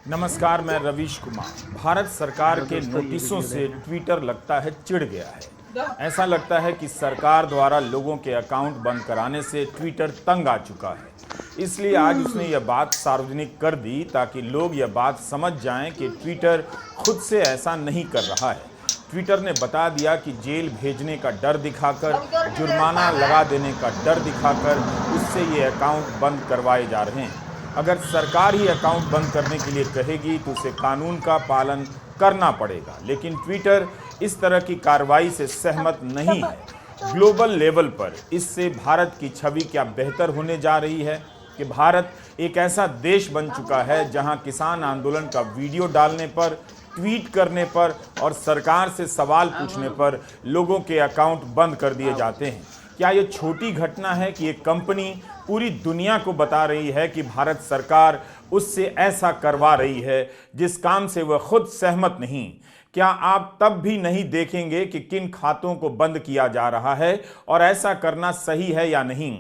नमस्कार, मैं रवीश कुमार। भारत सरकार के नोटिसों से ट्विटर लगता है चिढ़ गया है। ऐसा लगता है कि सरकार द्वारा लोगों के अकाउंट बंद कराने से ट्विटर तंग आ चुका है। इसलिए आज उसने यह बात सार्वजनिक कर दी ताकि लोग यह बात समझ जाएं कि ट्विटर खुद से ऐसा नहीं कर रहा है। ट्विटर ने बता दिया कि जेल भेजने का डर दिखाकर, जुर्माना लगा देने का डर दिखाकर उससे ये अकाउंट बंद करवाए जा रहे हैं। अगर सरकार ही अकाउंट बंद करने के लिए कहेगी तो उसे कानून का पालन करना पड़ेगा, लेकिन ट्विटर इस तरह की कार्रवाई से सहमत नहीं है। ग्लोबल लेवल पर इससे भारत की छवि क्या बेहतर होने जा रही है कि भारत एक ऐसा देश बन चुका है जहां किसान आंदोलन का वीडियो डालने पर, ट्वीट करने पर और सरकार से सवाल पूछने पर लोगों के अकाउंट बंद कर दिए जाते हैं। क्या ये छोटी घटना है कि एक कंपनी पूरी दुनिया को बता रही है कि भारत सरकार उससे ऐसा करवा रही है जिस काम से वह खुद सहमत नहीं? क्या आप तब भी नहीं देखेंगे कि किन खातों को बंद किया जा रहा है और ऐसा करना सही है या नहीं?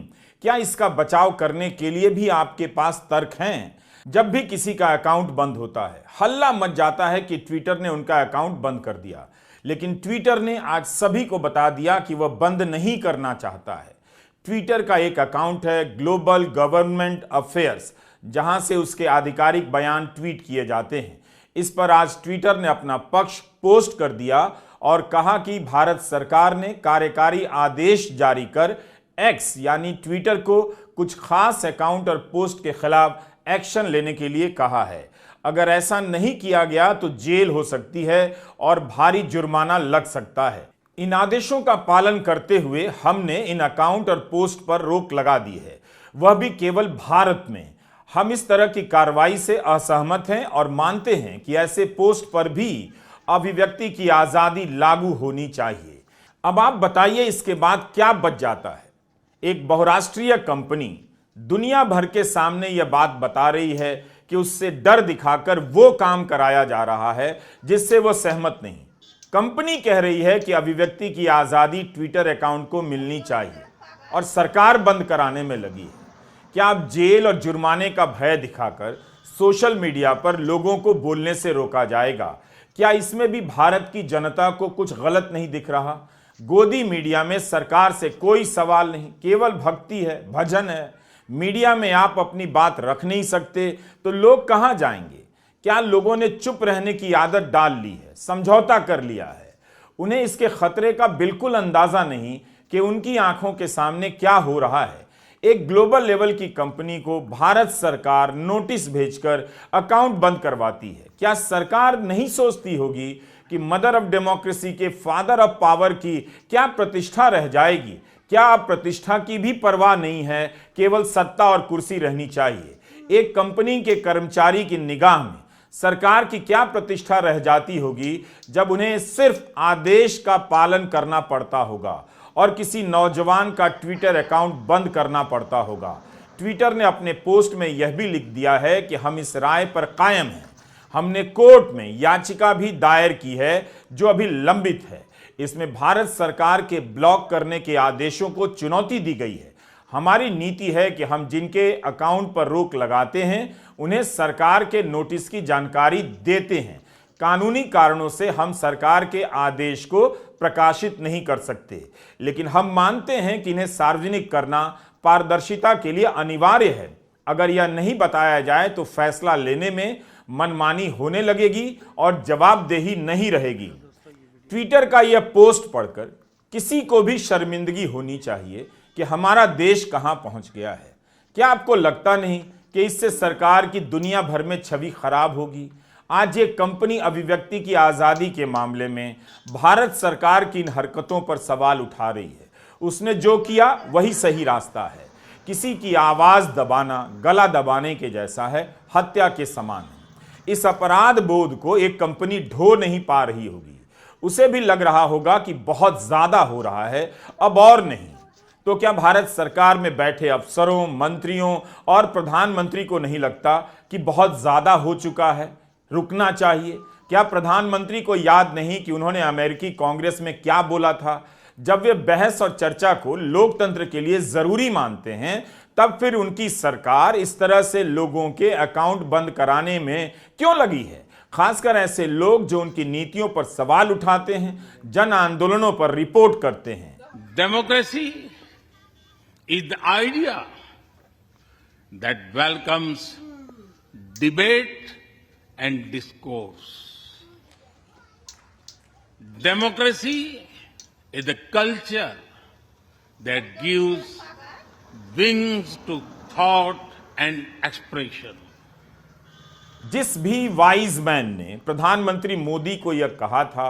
क्या इसका बचाव करने के लिए भी आपके पास तर्क हैं? जब भी किसी का अकाउंट बंद होता है, हल्ला मच जाता है कि ट्विटर ने उनका अकाउंट बंद कर दिया, लेकिन ट्विटर ने आज सभी को बता दिया कि वह बंद नहीं करना चाहता है। ट्विटर का एक अकाउंट है ग्लोबल गवर्नमेंट अफेयर्स, जहां से उसके आधिकारिक बयान ट्वीट किए जाते हैं। इस पर आज ट्विटर ने अपना पक्ष पोस्ट कर दिया और कहा कि भारत सरकार ने कार्यकारी आदेश जारी कर एक्स यानी ट्विटर को कुछ खास अकाउंट और पोस्ट के खिलाफ एक्शन लेने के लिए कहा है। अगर ऐसा नहीं किया गया तो जेल हो सकती है और भारी जुर्माना लग सकता है। इन आदेशों का पालन करते हुए हमने इन अकाउंट और पोस्ट पर रोक लगा दी है, वह भी केवल भारत में। हम इस तरह की कार्रवाई से असहमत हैं और मानते हैं कि ऐसे पोस्ट पर भी अभिव्यक्ति की आजादी लागू होनी चाहिए। अब आप बताइए, इसके बाद क्या बच जाता है? एक बहुराष्ट्रीय कंपनी दुनिया भर के सामने यह बात बता रही है कि उससे डर दिखाकर वो काम कराया जा रहा है जिससे वो सहमत नहीं। कंपनी कह रही है कि अभिव्यक्ति की आज़ादी ट्विटर अकाउंट को मिलनी चाहिए और सरकार बंद कराने में लगी है। क्या आप जेल और जुर्माने का भय दिखाकर सोशल मीडिया पर लोगों को बोलने से रोका जाएगा? क्या इसमें भी भारत की जनता को कुछ गलत नहीं दिख रहा? गोदी मीडिया में सरकार से कोई सवाल नहीं, केवल भक्ति है, भजन है। मीडिया में आप अपनी बात रख नहीं सकते तो लोग कहां जाएंगे? क्या लोगों ने चुप रहने की आदत डाल ली है, समझौता कर लिया है? उन्हें इसके खतरे का बिल्कुल अंदाजा नहीं कि उनकी आंखों के सामने क्या हो रहा है। एक ग्लोबल लेवल की कंपनी को भारत सरकार नोटिस भेजकर अकाउंट बंद करवाती है। क्या सरकार नहीं सोचती होगी कि मदर ऑफ डेमोक्रेसी के फादर ऑफ पावर की क्या प्रतिष्ठा रह जाएगी? क्या अब प्रतिष्ठा की भी परवाह नहीं है, केवल सत्ता और कुर्सी रहनी चाहिए? एक कंपनी के कर्मचारी की निगाह में सरकार की क्या प्रतिष्ठा रह जाती होगी जब उन्हें सिर्फ आदेश का पालन करना पड़ता होगा और किसी नौजवान का ट्विटर अकाउंट बंद करना पड़ता होगा? ट्विटर ने अपने पोस्ट में यह भी लिख दिया है कि हम इस राय पर कायम हैं। हमने कोर्ट में याचिका भी दायर की है जो अभी लंबित है। इसमें भारत सरकार के ब्लॉक करने के आदेशों को चुनौती दी गई है। हमारी नीति है कि हम जिनके अकाउंट पर रोक लगाते हैं उन्हें सरकार के नोटिस की जानकारी देते हैं। कानूनी कारणों से हम सरकार के आदेश को प्रकाशित नहीं कर सकते, लेकिन हम मानते हैं कि इन्हें सार्वजनिक करना पारदर्शिता के लिए अनिवार्य है। अगर यह नहीं बताया जाए तो फैसला लेने में मनमानी होने लगेगी और जवाबदेही नहीं रहेगी। ट्विटर का यह पोस्ट पढ़कर किसी को भी शर्मिंदगी होनी चाहिए कि हमारा देश कहां पहुंच गया है। क्या आपको लगता नहीं कि इससे सरकार की दुनिया भर में छवि खराब होगी? आज एक कंपनी अभिव्यक्ति की आज़ादी के मामले में भारत सरकार की इन हरकतों पर सवाल उठा रही है। उसने जो किया वही सही रास्ता है। किसी की आवाज़ दबाना गला दबाने के जैसा है, हत्या के समान है। इस अपराध बोध को एक कंपनी ढो नहीं पा रही होगी। उसे भी लग रहा होगा कि बहुत ज्यादा हो रहा है, अब और नहीं। तो क्या भारत सरकार में बैठे अफसरों, मंत्रियों और प्रधानमंत्री को नहीं लगता कि बहुत ज्यादा हो चुका है, रुकना चाहिए? क्या प्रधानमंत्री को याद नहीं कि उन्होंने अमेरिकी कांग्रेस में क्या बोला था? जब वे बहस और चर्चा को लोकतंत्र के लिए जरूरी मानते हैं तब फिर उनकी सरकार इस तरह से लोगों के अकाउंट बंद कराने में क्यों लगी है? खासकर ऐसे लोग जो उनकी नीतियों पर सवाल उठाते हैं, जन आंदोलनों पर रिपोर्ट करते हैं। Democracy is the idea that welcomes debate and discourse. Democracy is a culture that gives wings to thought and expression. जिस भी वाइज मैन ने प्रधानमंत्री मोदी को यह कहा था,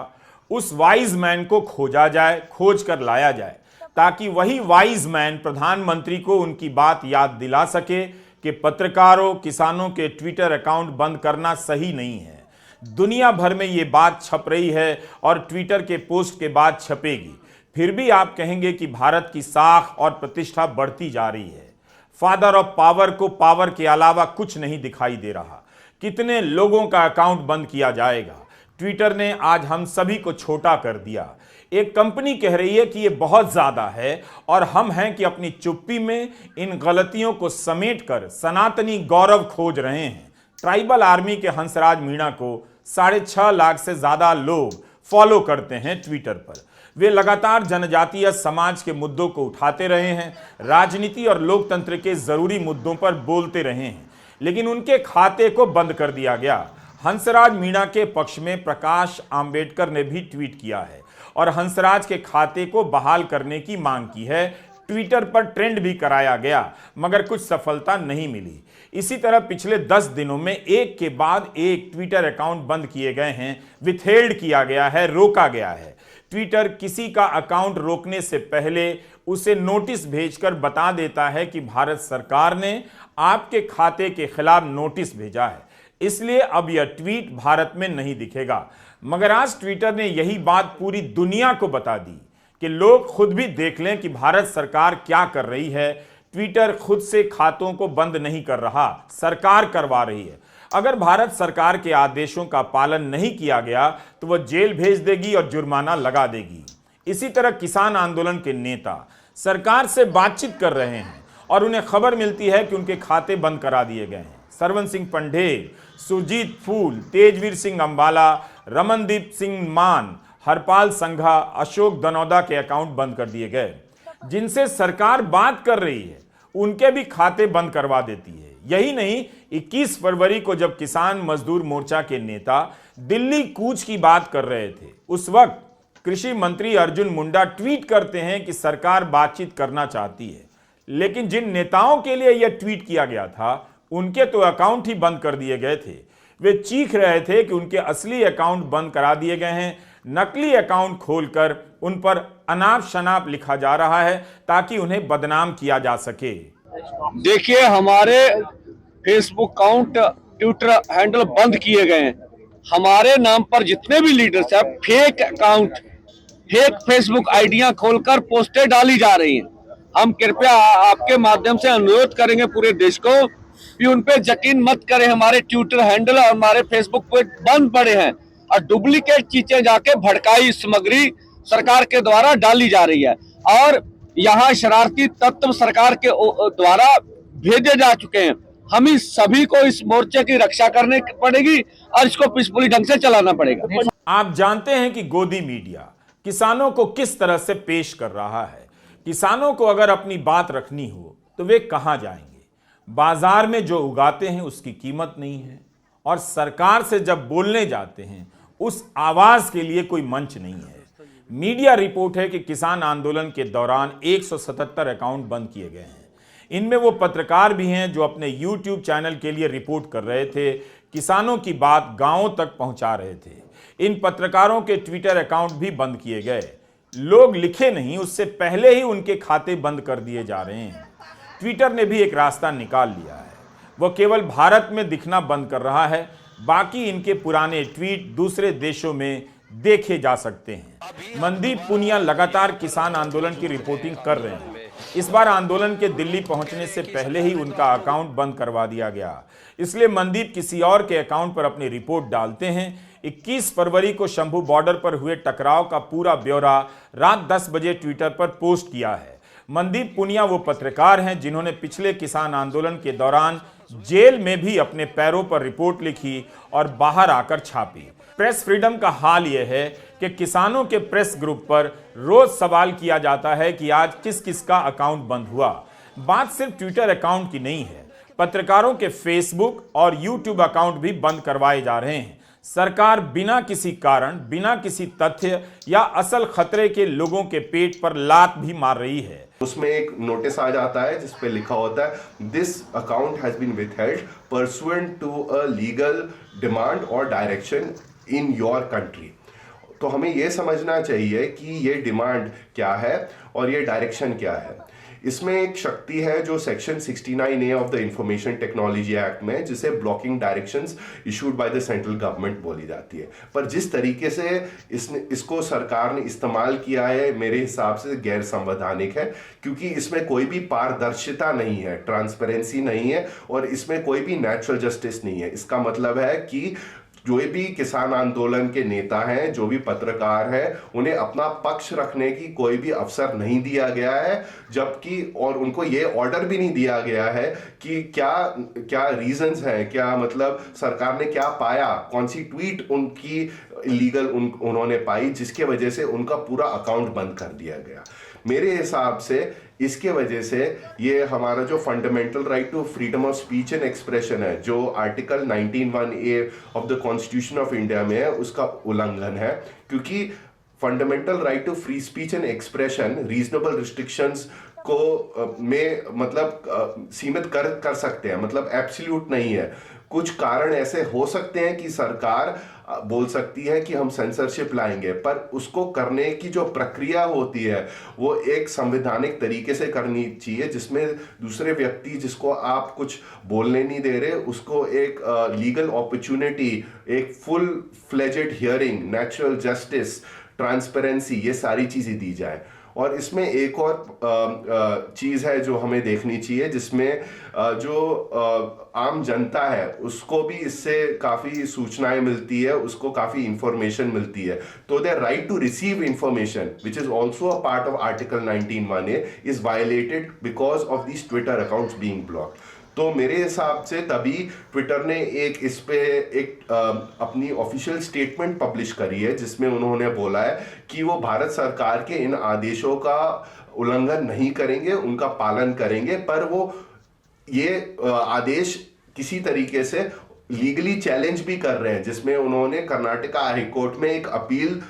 उस वाइज मैन को खोजा जाए, खोज कर लाया जाए, ताकि वही वाइज मैन प्रधानमंत्री को उनकी बात याद दिला सके कि पत्रकारों, किसानों के ट्विटर अकाउंट बंद करना सही नहीं है। दुनिया भर में ये बात छप रही है और ट्विटर के पोस्ट के बाद छपेगी, फिर भी आप कहेंगे कि भारत की साख और प्रतिष्ठा बढ़ती जा रही है। फादर ऑफ पावर को पावर के अलावा कुछ नहीं दिखाई दे रहा। कितने लोगों का अकाउंट बंद किया जाएगा? ट्विटर ने आज हम सभी को छोटा कर दिया। एक कंपनी कह रही है कि ये बहुत ज्यादा है और हम हैं कि अपनी चुप्पी में इन गलतियों को समेटकर सनातनी गौरव खोज रहे हैं। ट्राइबल आर्मी के हंसराज मीणा को 6.5 लाख से ज्यादा लोग फॉलो करते हैं ट्विटर पर। वे लगातार जनजातीय समाज के मुद्दों को उठाते रहे हैं, राजनीति और लोकतंत्र के जरूरी मुद्दों पर बोलते रहे हैं, लेकिन उनके खाते को बंद कर दिया गया। हंसराज मीणा के पक्ष में प्रकाश आंबेडकर ने भी ट्वीट किया है और हंसराज के खाते को बहाल करने की मांग की है। ट्विटर पर ट्रेंड भी कराया गया, मगर कुछ सफलता नहीं मिली। इसी तरह पिछले 10 दिनों में एक के बाद एक ट्विटर अकाउंट बंद किए गए हैं, विथहेल्ड किया गया है, रोका गया है। ट्विटर किसी का अकाउंट रोकने से पहले उसे नोटिस भेजकर बता देता है कि भारत सरकार ने आपके खाते के खिलाफ नोटिस भेजा है, इसलिए अब यह ट्वीट भारत में नहीं दिखेगा। मगर आज ट्विटर ने यही बात पूरी दुनिया को बता दी कि लोग खुद भी देख लें कि भारत सरकार क्या कर रही है। ट्विटर खुद से खातों को बंद नहीं कर रहा, सरकार करवा रही है। अगर भारत सरकार के आदेशों का पालन नहीं किया गया तो वह जेल भेज देगी और जुर्माना लगा देगी। इसी तरह किसान आंदोलन के नेता सरकार से बातचीत कर रहे हैं और उन्हें खबर मिलती है कि उनके खाते बंद करा दिए गए हैं। सरवन सिंह पंढेर, सुरजीत फूल, तेजवीर सिंह अंबाला, रमनदीप सिंह मान, हरपाल संघा, अशोक दनौदा के अकाउंट बंद कर दिए गए। जिनसे सरकार बात कर रही है उनके भी खाते बंद करवा देती है। यही नहीं, 21 फरवरी को जब किसान मजदूर मोर्चा के नेता दिल्ली कूच की बात कर रहे थे, उस वक्त कृषि मंत्री अर्जुन मुंडा ट्वीट करते हैं कि सरकार बातचीत करना चाहती है, लेकिन जिन नेताओं के लिए यह ट्वीट किया गया था उनके तो अकाउंट ही बंद कर दिए गए थे। वे चीख रहे थे कि उनके असली अकाउंट बंद करा दिए गए हैं, नकली अकाउंट खोलकर उन पर अनाप शनाप लिखा जा रहा है ताकि उन्हें बदनाम किया जा सके। देखिए, हमारे फेसबुक अकाउंट, ट्विटर हैंडल बंद किए गए हैं। हमारे नाम पर जितने भी लीडर्स हैं, फेक अकाउंट, फेक फेसबुक आईडियां खोलकर पोस्टें डाली जा रही हैं। हम कृपया आपके माध्यम से अनुरोध करेंगे पूरे देश को कि उन पे यकीन मत करें। हमारे ट्विटर हैंडल और हमारे फेसबुक पे बंद पड़े हैं और डुप्लीकेट चीजें जाके भड़काई सामग्री सरकार के द्वारा डाली जा रही है और यहाँ शरारती तत्व सरकार के द्वारा भेजे जा चुके हैं। हम इस सभी को इस मोर्चे की रक्षा करने पड़ेगी और इसको पीसफुली ढंग से चलाना पड़ेगा। आप जानते हैं कि गोदी मीडिया किसानों को किस तरह से पेश कर रहा है। किसानों को अगर अपनी बात रखनी हो तो वे कहां जाएंगे? बाजार में जो उगाते हैं उसकी कीमत नहीं है और सरकार से जब बोलने जाते हैं उस आवाज के लिए कोई मंच नहीं है। मीडिया रिपोर्ट है कि किसान आंदोलन के दौरान 177 अकाउंट बंद किए गए हैं। इनमें वो पत्रकार भी हैं जो अपने YouTube चैनल के लिए रिपोर्ट कर रहे थे, किसानों की बात गांवों तक पहुंचा रहे थे। इन पत्रकारों के ट्विटर अकाउंट भी बंद किए गए। लोग लिखे नहीं उससे पहले ही उनके खाते बंद कर दिए जा रहे हैं। ट्विटर ने भी एक रास्ता निकाल लिया है, वह केवल भारत में दिखना बंद कर रहा है, बाकी इनके पुराने ट्वीट दूसरे देशों में देखे जा सकते हैं। मनदीप पुनिया लगातार किसान आंदोलन की रिपोर्टिंग कर रहे हैं। इस बार आंदोलन के दिल्ली पहुंचने से पहले ही उनका अकाउंट बंद करवा दिया गया, इसलिए मनदीप किसी और के अकाउंट पर अपनी रिपोर्ट डालते हैं। 21 फरवरी को शंभू बॉर्डर पर हुए टकराव का पूरा ब्यौरा रात 10 बजे ट्विटर पर पोस्ट किया है। मनदीप पुनिया वो पत्रकार हैं जिन्होंने पिछले किसान आंदोलन के दौरान जेल में भी अपने पैरों पर रिपोर्ट लिखी और बाहर आकर छापी। प्रेस फ्रीडम का हाल यह है कि किसानों के प्रेस ग्रुप पर रोज सवाल किया जाता है कि आज किस किस का अकाउंट बंद हुआ। बात सिर्फ ट्विटर अकाउंट की नहीं है, पत्रकारों के फेसबुक और यूट्यूब अकाउंट भी बंद करवाए जा रहे हैं। सरकार बिना किसी कारण, बिना किसी तथ्य या असल खतरे के लोगों के पेट पर लात भी मार रही है। उसमें एक नोटिस आ जाता है जिस पे लिखा होता है this account has been withheld pursuant to a legal demand और डायरेक्शन इन योर कंट्री। तो हमें यह समझना चाहिए कि ये डिमांड क्या है और ये डायरेक्शन क्या है। इसमें एक शक्ति है जो section 69A of the information technology act में, जिसे blocking directions issued by the central government बोली जाती है। पर जिस तरीके से इसको सरकार ने इस्तेमाल किया है, मेरे हिसाब से गैर संवैधानिक है, क्योंकि इसमें कोई भी पारदर्शिता नहीं है, ट्रांसपेरेंसी नहीं है और इसमें कोई भी नेचुरल जस्टिस नहीं है। इसका मतलब है कि जो भी किसान आंदोलन के नेता हैं, जो भी पत्रकार हैं, उन्हें अपना पक्ष रखने की कोई भी अवसर नहीं दिया गया है, जबकि और उनको ये ऑर्डर भी नहीं दिया गया है कि क्या क्या रीजंस हैं, क्या मतलब सरकार ने क्या पाया, कौन सी ट्वीट उनकी इलीगल उन्होंने पाई जिसके वजह से उनका पूरा अकाउंट बंद कर दिया गया। मेरे हिसाब से इसके वजह से ये हमारा जो fundamental right to freedom of speech and expression है, जो article 19(1)(a of the constitution of India में है, उसका उल्लंघन है। क्योंकि fundamental right to free speech and expression reasonable restrictions को में मतलब सीमित कर सकते हैं, मतलब एब्सोल्यूट नहीं है। कुछ कारण ऐसे हो सकते हैं कि सरकार बोल सकती है कि हम सेंसरशिप लाएंगे, पर उसको करने की जो प्रक्रिया होती है वो एक संवैधानिक तरीके से करनी चाहिए, जिसमें दूसरे व्यक्ति जिसको आप कुछ बोलने नहीं दे रहे उसको एक लीगल अपॉर्चुनिटी, एक full fledged hearing, natural justice, transparency, ये सारी चीजें दी जाए। और इसमें एक और चीज है जो हमें देखनी चाहिए, जिसमें जो आम जनता है उसको भी इससे काफी सूचनाएं मिलती है, उसको काफी इंफॉर्मेशन मिलती है। तो their right to receive information which is also a part of article 19(1)(a is violated because of these Twitter accounts being blocked. तो मेरे हिसाब से तभी ट्विटर ने इस पे एक अपनी ऑफिशियल स्टेटमेंट पब्लिश करी है, जिसमें उन्होंने बोला है कि वो भारत सरकार के इन आदेशों का उल्लंघन नहीं करेंगे, उनका पालन करेंगे, पर वो ये आदेश किसी तरीके से लीगली चैलेंज भी कर रहे हैं, जिसमें उन्होंने कर्नाटका हाई कोर्ट में एक अपील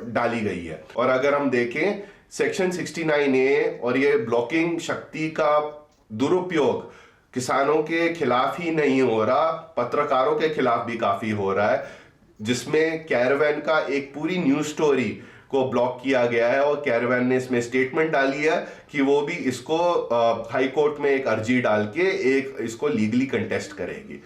डाली गई है। और अगर हम देखें सेक्शन 69A और ये ब्लॉकिंग शक्ति का दुरुपयोग किसानों के खिलाफ ही नहीं हो रहा, पत्रकारों के खिलाफ भी काफी हो रहा है, जिसमें कैरावैन का एक पूरी न्यूज स्टोरी को ब्लॉक किया गया है और कैरावैन ने इसमें स्टेटमेंट डाली है कि वो भी इसको हाई कोर्ट में एक अर्जी डाल के इसको लीगली कंटेस्ट करेगी।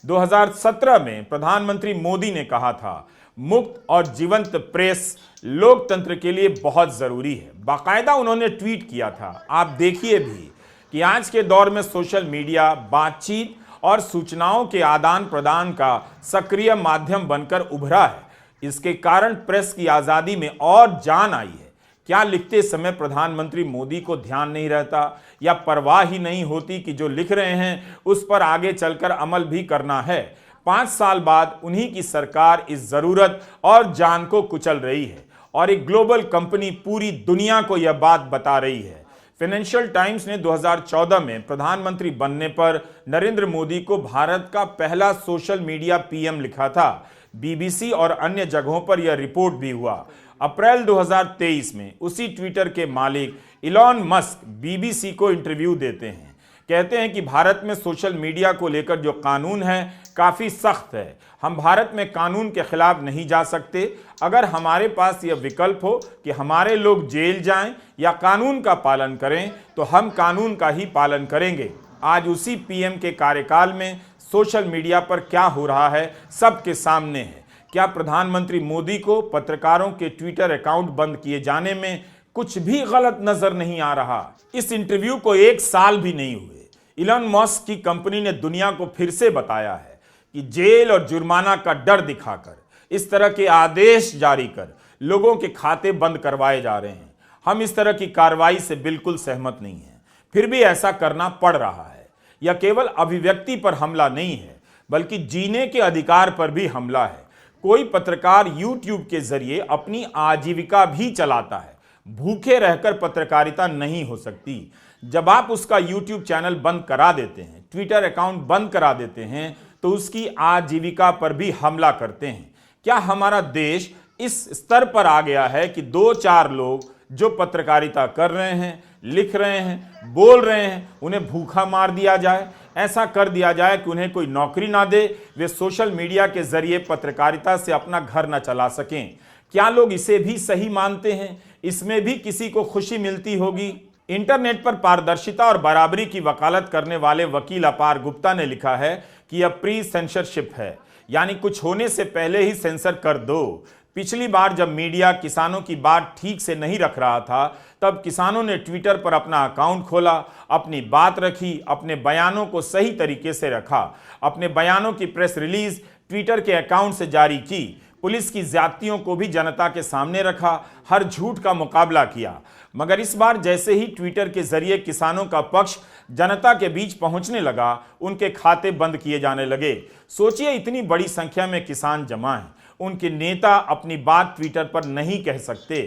2017 में प्रधानमंत्री मोदी ने कहा था, मुक्त और जीवंत प्रेस लोकतंत्र के लिए बहुत जरूरी है। बाकायदा उन्होंने ट्वीट किया था। आप देखिए भी कि आज के दौर में सोशल मीडिया बातचीत और सूचनाओं के आदान प्रदान का सक्रिय माध्यम बनकर उभरा है। इसके कारण प्रेस की आजादी में और जान आई है। क्या लिखते समय प्रधानमंत्री मोदी को ध्यान नहीं रहता या परवाह ही नहीं होती कि जो लिख रहे हैं उस पर आगे चलकर अमल भी करना है? 5 साल बाद उन्हीं की सरकार इस जरूरत और जान को कुचल रही है और एक ग्लोबल कंपनी पूरी दुनिया को यह बात बता रही है। फाइनेंशियल टाइम्स ने 2014 में प्रधानमंत्री बनने पर नरेंद्र मोदी को भारत का पहला सोशल मीडिया पीएम लिखा था। बीबीसी और अन्य जगहों पर यह रिपोर्ट भी हुआ। अप्रैल 2023 में उसी ट्विटर के मालिक इलॉन मस्क बीबीसी को इंटरव्यू देते हैं। कहते हैं कि भारत में सोशल मीडिया को लेकर जो कानून है काफी सख्त है। हम भारत में कानून के खिलाफ नहीं जा सकते। अगर हमारे पास यह विकल्प हो कि हमारे लोग जेल जाएं या कानून का पालन करें तो हम कानून का ही पालन करेंगे। आज उसी पीएम के कार्यकाल में सोशल मीडिया पर क्या हो रहा है सबके सामने है। क्या प्रधानमंत्री मोदी को पत्रकारों के ट्विटर अकाउंट बंद किए जाने में कुछ भी गलत नजर नहीं आ रहा? इस इंटरव्यू को 1 साल भी नहीं हुए, इलॉन मस्क की कंपनी ने दुनिया को फिर से बताया है कि जेल और जुर्माना का डर दिखाकर, इस तरह के आदेश जारी कर लोगों के खाते बंद करवाए जा रहे हैं। हम इस तरह की कार्रवाई से बिल्कुल सहमत नहीं हैं। फिर भी ऐसा करना पड़ रहा है। यह केवल अभिव्यक्ति पर हमला नहीं है, बल्कि जीने के अधिकार पर भी हमला है। कोई पत्रकार YouTube के जरिए अपनी आजीविका भी चलाता है। भूखे रहकर पत्रकारिता नहीं हो सकती। जब आप उसका YouTube चैनल बंद करा देते हैं, ट्विटर अकाउंट बंद करा देते हैं, तो उसकी आजीविका पर भी हमला करते हैं। क्या हमारा देश इस स्तर पर आ गया है कि 2-4 लोग जो पत्रकारिता कर रहे हैं, लिख रहे हैं, बोल रहे हैं, उन्हें भूखा मार दिया जाए? ऐसा कर दिया जाए कि उन्हें कोई नौकरी ना दे, वे सोशल मीडिया के जरिए पत्रकारिता से अपना घर न चला सकें? क्या लोग इसे भी सही मानते हैं? इसमें भी किसी को खुशी मिलती होगी? इंटरनेट पर पारदर्शिता और बराबरी की वकालत करने वाले वकील अपार गुप्ता ने लिखा है कि यह प्री सेंसरशिप है, यानी कुछ होने से पहले ही सेंसर कर दो। पिछली बार जब मीडिया किसानों की बात ठीक से नहीं रख रहा था, तब किसानों ने ट्विटर पर अपना अकाउंट खोला, अपनी बात रखी, अपने बयानों को सही तरीके से रखा, अपने बयानों की प्रेस रिलीज ट्विटर के अकाउंट से जारी की, पुलिस की ज्यादतियों को भी जनता के सामने रखा, हर झूठ का मुकाबला किया। मगर इस बार जैसे ही ट्विटर के जरिए किसानों का पक्ष जनता के बीच पहुंचने लगा, उनके खाते बंद किए जाने लगे। सोचिए, इतनी बड़ी संख्या में किसान जमा हैं, उनके नेता अपनी बात ट्विटर पर नहीं कह सकते।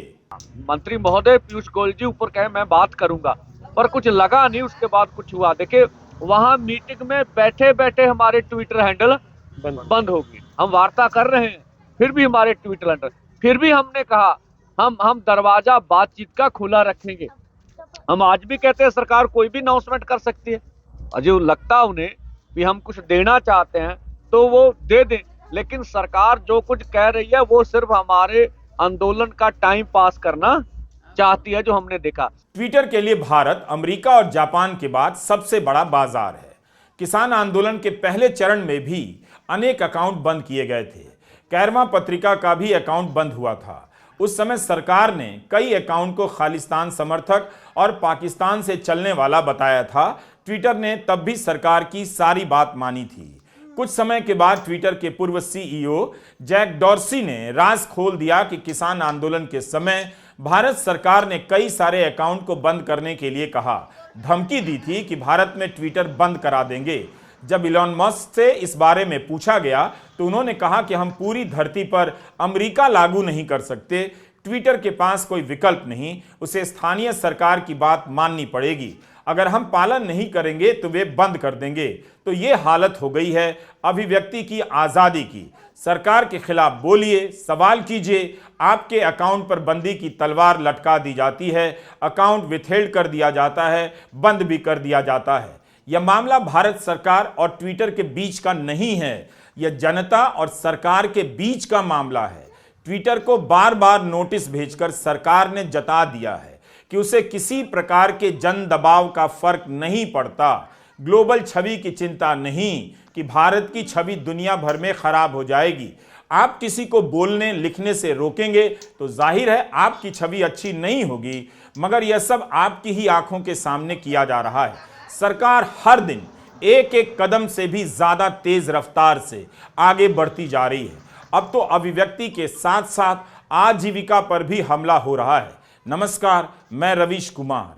मंत्री महोदय पीयूष गोयल जी ऊपर कहे मैं बात करूंगा, पर कुछ लगा नहीं, उसके बाद कुछ हुआ। देखिए, वहां मीटिंग में बैठे बैठे हमारे ट्विटर हैंडल बंद हो गए। हम वार्ता कर रहे हैं, फिर भी हमारे ट्विटर हैंडल, फिर भी हमने कहा हम दरवाजा बातचीत का खुला रखेंगे। हम आज भी कहते हैं सरकार कोई भी अनाउंसमेंट कर सकती है, अजय लगता उन्हें भी हम कुछ देना चाहते हैं तो वो दे दें, लेकिन सरकार जो कुछ कह रही है वो सिर्फ हमारे आंदोलन का टाइम पास करना चाहती है, जो हमने देखा। ट्विटर के लिए भारत अमेरिका और जापान के बाद सबसे बड़ा बाजार है। किसान आंदोलन के पहले चरण में भी अनेक अकाउंट बंद किए गए थे। कैरवा पत्रिका का भी अकाउंट बंद हुआ था। उस समय सरकार ने कई अकाउंट को खालिस्तान समर्थक और पाकिस्तान से चलने वाला बताया था। ट्विटर ने तब भी सरकार की सारी बात मानी थी। कुछ समय के बाद ट्विटर के पूर्व CEO जैक डॉर्सी ने राज खोल दिया कि किसान आंदोलन के समय भारत सरकार ने कई सारे अकाउंट को बंद करने के लिए कहा, धमकी दी थी कि भारत में ट्विटर बंद करा देंगे। जब इलॉन मस्क से इस बारे में पूछा गया तो उन्होंने कहा कि हम पूरी धरती पर अमेरिका लागू नहीं कर सकते, ट्विटर के पास कोई विकल्प नहीं, उसे स्थानीय सरकार की बात माननी पड़ेगी, अगर हम पालन नहीं करेंगे तो वे बंद कर देंगे। तो ये हालत हो गई है अभिव्यक्ति की आज़ादी की। सरकार के खिलाफ बोलिए, सवाल कीजिए, आपके अकाउंट पर बंदी की तलवार लटका दी जाती है, अकाउंट विथहेल्ड कर दिया जाता है, बंद भी कर दिया जाता है। यह मामला भारत सरकार और ट्विटर के बीच का नहीं है, यह जनता और सरकार के बीच का मामला है। ट्विटर को बार बार नोटिस भेजकर सरकार ने जता दिया है कि उसे किसी प्रकार के जन दबाव का फर्क नहीं पड़ता। ग्लोबल छवि की चिंता नहीं कि भारत की छवि दुनिया भर में खराब हो जाएगी। आप किसी को बोलने लिखने से रोकेंगे तो जाहिर है आपकी छवि अच्छी नहीं होगी, मगर यह सब आपकी ही आंखों के सामने किया जा रहा है। सरकार हर दिन एक एक कदम से भी ज्यादा तेज रफ्तार से आगे बढ़ती जा रही है। अब तो अभिव्यक्ति के साथ साथ आजीविका पर भी हमला हो रहा है। नमस्कार, मैं रवीश कुमार।